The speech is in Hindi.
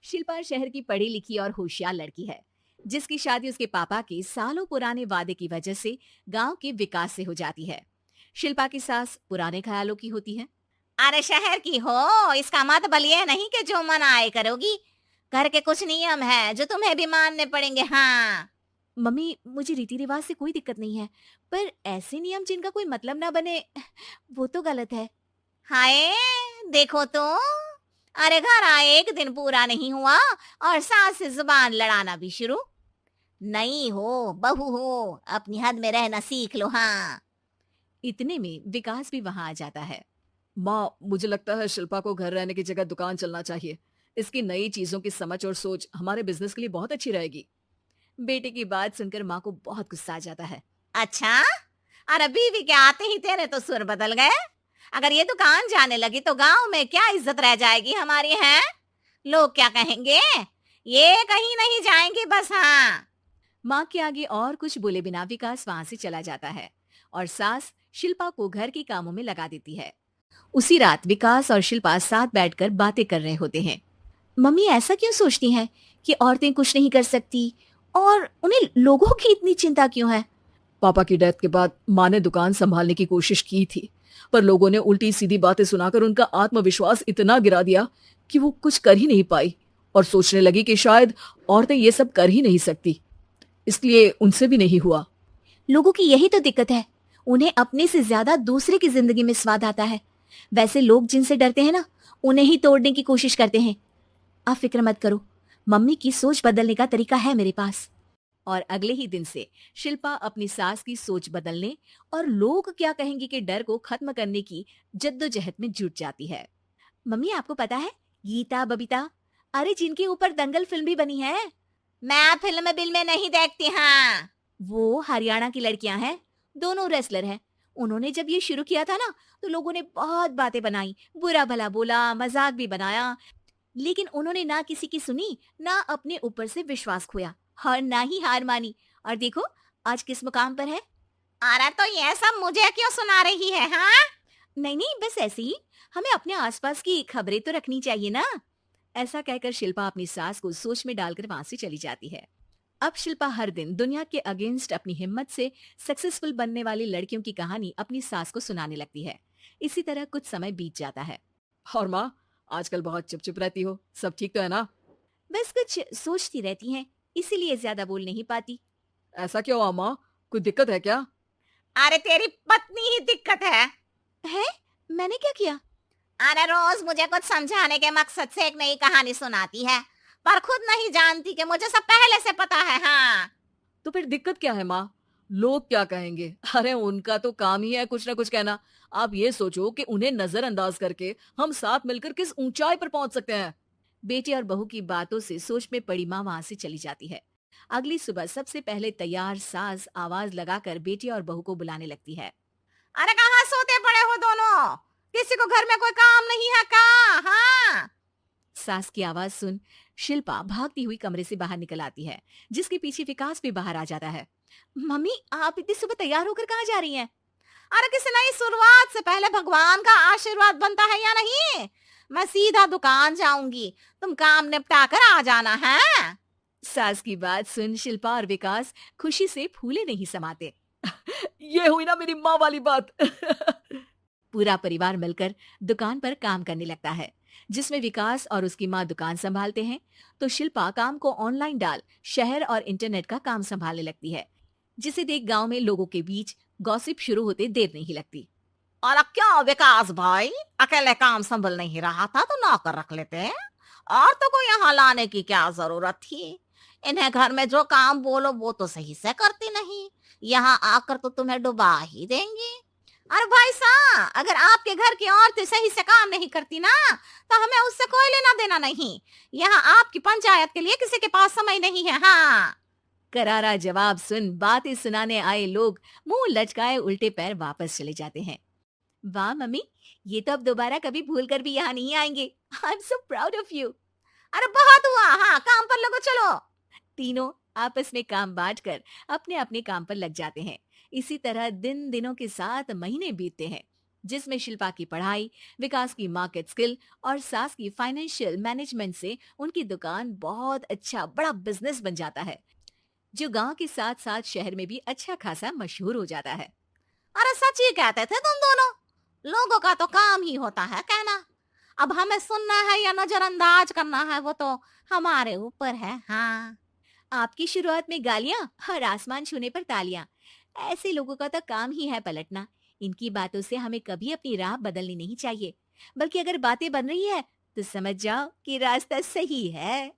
शिल्पा शहर की पढ़ी लिखी और होशियार लड़की है, जिसकी शादी उसके पापा के सालों पुराने वादे की वजह से गांव के विकास से हो जाती है। शिल्पा की सास पुराने ख्यालों की होती है। अरे शहर की हो, इसका मतलब ये नहीं कि जो मन आए करोगी। घर के कुछ नियम है जो तुम्हें भी मानने पड़ेंगे। हाँ। मम्मी, मुझे रीति रिवाज से कोई दिक्कत नहीं है, पर ऐसे नियम जिनका कोई मतलब ना बने, वो तो गलत है। हाय, देखो तो। अरे घर आए एक दिन पूरा नहीं हुआ और सास से जुबान लड़ाना भी शुरू। नहीं हो, बहू हो, अपनी हद में रहना सीख लो। हाँ। इतने में विकास भी वहां आ जाता है। माँ, मुझे लगता है शिल्पा को घर रहने की जगह दुकान चलना चाहिए। इसकी नई चीजों की समझ और सोच हमारे बिजनेस के लिए बहुत अच्छी रहेगी। बेटे की बात सुनकर माँ को बहुत गुस्सा आ जाता है। अच्छा। अरे बीवी के आते ही तेरे तो सुर बदल गए। अगर ये दुकान जाने लगी तो गांव में क्या इज्जत रह जाएगी हमारी है। लोग क्या कहेंगे। ये कहीं नहीं जाएंगे बस। हाँ। माँ के आगे और कुछ बोले बिना विकास वहां से चला जाता है और सास शिल्पा को घर के कामों में लगा देती है। उसी रात विकास और शिल्पा साथ बैठकर बातें कर रहे होते हैं। मम्मी ऐसा क्यों सोचती हैं कि औरतें कुछ नहीं कर सकती, और उन्हें लोगों की इतनी चिंता क्यों है? पापा की डेथ के बाद माँ ने दुकान संभालने की कोशिश की थी, पर लोगों ने उल्टी सीधी बातें सुनाकर उनका आत्मविश्वास इतना गिरा दिया कि वो कुछ कर ही नहीं पाई और सोचने लगी कि शायद औरतें ये सब कर ही नहीं सकती, इसलिए उनसे भी नहीं हुआ। लोगों की यही तो दिक्कत है, उन्हें अपने से ज्यादा दूसरे की जिंदगी में स्वाद आता है। वैसे लोग जिनसे डरते हैं ना, उन्हें ही तोड़ने की कोशिश करते हैं। आप फिक्र मत करो, मम्मी की सोच बदलने का तरीका है मेरे पास। और अगले ही दिन से शिल्पा अपनी सास की सोच बदलने और लोग क्या कहेंगे के डर को खत्म करने की जद्दोजहद में जुट जाती है। मम्मी, आपको पता है, गीता बबीता, अरे जिनके ऊपर दंगल फिल्म भी बनी है, मैं फिल्म बिल में नहीं देखती। हाँ। वो हरियाणा की लड़कियां हैं। दोनों रेसलर हैं। उन्होंने जब ये शुरू किया था ना, तो लोगों ने बहुत बातें बनाई, बुरा भला बोला, मजाक भी बनाया, लेकिन उन्होंने ना किसी की सुनी, ना अपने ऊपर से विश्वास खोया और ना ही हार मानी। और देखो आज किस मुकाम पर है। अरे तो ये सब मुझे क्यों सुना रही है। हाँ। नहीं नहीं, बस ऐसे ही, हमें अपने आसपास की खबरें तो रखनी चाहिए ना। ऐसा कहकर शिल्पा अपनी सास को सोच में डालकर वहां से चली जाती है। अब शिल्पा हर दिन दुनिया के अगेंस्ट अपनी हिम्मत से सक्सेसफुल बनने वाली लड़कियों की कहानी अपनी सास को सुनाने लगती है। इसी तरह कुछ समय बीत जाता है। और माँ, आजकल बहुत चुप चुप रहती हो, सब ठीक तो है ना? बस कुछ सोचती रहती हैं, इसीलिए ज्यादा बोल नहीं पाती। ऐसा क्यों अम्मा, कोई दिक्कत है क्या? अरे तेरी पत्नी ही दिक्कत है। है? मैंने क्या किया? अरे रोज मुझे कुछ समझाने के मकसद से एक नई कहानी सुनाती है, पर खुद नहीं जानती कि मुझे सब पहले से पता है। हाँ। तो फिर दिक्कत क्या है माँ? लोग क्या कहेंगे? अरे उनका तो काम ही है कुछ ना कुछ कहना। आप ये सोचो कि उन्हें नजरअंदाज करके हम साथ मिलकर किस ऊंचाई पर पहुंच सकते हैं। बेटी और बहू की बातों से सोच में पड़ी माँ वहां से चली जाती है। अगली सुबह सबसे पहले तैयार सास आवाज लगाकर बेटी और बहू को बुलाने लगती है। अरे कहाँ सोते पड़े हो दोनों। किसी को घर में कोई काम नहीं है का। हाँ। सास की आवाज सुन शिल्पा भागती हुई कमरे से बाहर निकल आती है, जिसके पीछे विकास भी बाहर आ जाता है। मम्मी, आप इतनी सुबह तैयार होकर कहाँ जा रही हैं? अरे किसी नई शुरुआत से पहले भगवान का आशीर्वाद बनता है या नहीं। मैं सीधा दुकान जाऊंगी, तुम काम निपटा कर आ जाना है। सास की बात सुन शिल्पा और विकास खुशी से फूले नहीं समाते। ये हुई ना मेरी माँ वाली बात। पूरा परिवार मिलकर दुकान पर काम करने लगता है, जिसमें विकास और उसकी माँ दुकान संभालते हैं, तो शिल्पा काम को ऑनलाइन डाल शहर और इंटरनेट का काम संभालने लगती है, जिसे देख गांव में लोगों के बीच गॉसिप शुरू होते देर नहीं लगती। और क्या विकास भाई, अकेले काम संभल नहीं रहा था तो नौकर रख लेते हैं। और तो को यहाँ लाने की क्या जरूरत थी। इन्हें घर में जो काम बोलो वो तो सही से करती नहीं। यहाँ आकर तो तुम्हें डुबा ही देंगी। अरे भाई साहब, अगर आपके घर की औरतें सही से काम नहीं करती ना, तो हमें उससे कोई लेना देना नहीं। यहाँ आपकी पंचायत के लिए किसी के पास समय नहीं है। हाँ। करारा जवाब सुन बातें सुनाने आए लोग मुंह लटकाए उल्टे पैर वापस चले जाते हैं। वाह मम्मी, ये तो अब दोबारा कभी भूल कर भी यहाँ नहीं आएंगे। I am so proud of you. अरे बहुत हुआ। हाँ, काम पर लगो चलो। तीनों आपस में काम बांटकर अपने अपने काम पर लग जाते हैं। इसी तरह दिन दिनों के साथ महीने बीतते हैं। जिसमें शिल्पा की पढ़ाई, विकास की मार्केट स्किल और सास की फाइनेंशियल मैनेजमेंट से उनकी दुकान बहुत अच्छा बड़ा बिजनेस बन जाता है, जो गांव के साथ साथ शहर में भी अच्छा खासा मशहूर हो जाता है। अरे सच ही कहते थे तुम दोनों। लोगों का तो काम ही होता है कहना। अब हमें सुनना है या नजरअंदाज करना है वो तो हमारे ऊपर है। हाँ। आपकी शुरुआत में गालियां और आसमान छूने पर तालियां, ऐसे लोगों का तो काम ही है पलटना। इनकी बातों से हमें कभी अपनी राह बदलनी नहीं चाहिए, बल्कि अगर बातें बन रही है तो समझ जाओ कि रास्ता सही है।